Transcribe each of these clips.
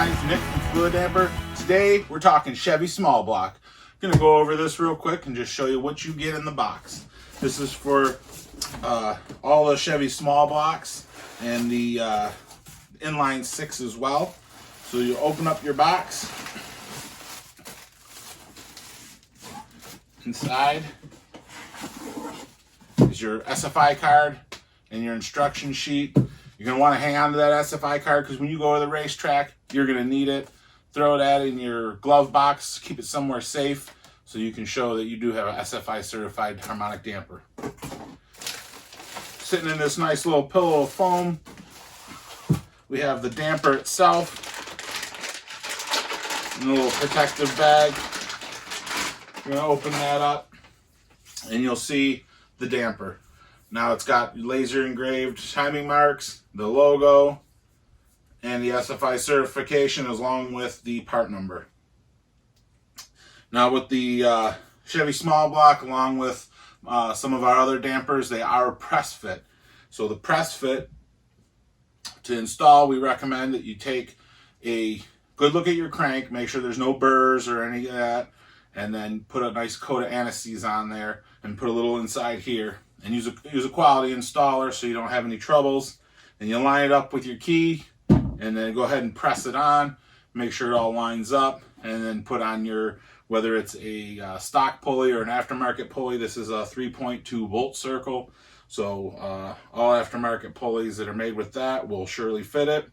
guys, Nick from Fluidampr. Today we're talking Chevy Small Block. I'm going to go over this real quick and just show you what you get in the box. This is for all the Chevy Small Blocks and the inline 6 as well. So you open up your box. Inside is your SFI card and your instruction sheet. You're going to want to hang on to that SFI card because when you go to the racetrack, you're going to need it. Throw that in your glove box, keep it somewhere safe so you can show that you do have a SFI certified harmonic damper. Sitting in this nice little pillow of foam, we have the damper itself in a little protective bag. You're going to open that up and you'll see the damper. Now it's got laser engraved timing marks, the logo, and the SFI certification along with the part number. Now with the Chevy Small Block along with some of our other dampers, they are press fit. So the press fit, to install, we recommend that you take a good look at your crank, make sure there's no burrs or any of that, and then put a nice coat of anti-seize on there and put a little inside here. And use a quality installer so you don't have any troubles. And you line it up with your key and then go ahead and press it on. Make sure it all lines up and then put on your, whether it's a stock pulley or an aftermarket pulley. This is a 3.2 volt circle. So all aftermarket pulleys that are made with that will surely fit it.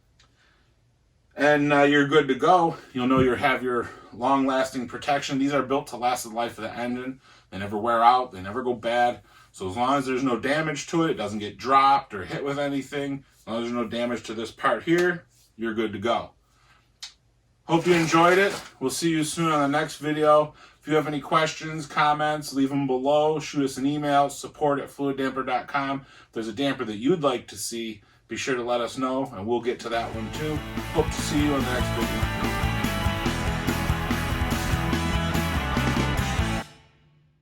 And you're good to go. You'll know you have your long-lasting protection. These are built to last the life of the engine. They never wear out. They never go bad. So as long as there's no damage to it, it doesn't get dropped or hit with anything, as long as there's no damage to this part here, you're good to go. Hope you enjoyed it. We'll see you soon on the next video. If you have any questions, comments, leave them below. Shoot us an email, support@fluidampr.com. If there's a damper that you'd like to see, be sure to let us know, and we'll get to that one too. Hope to see you on the next video.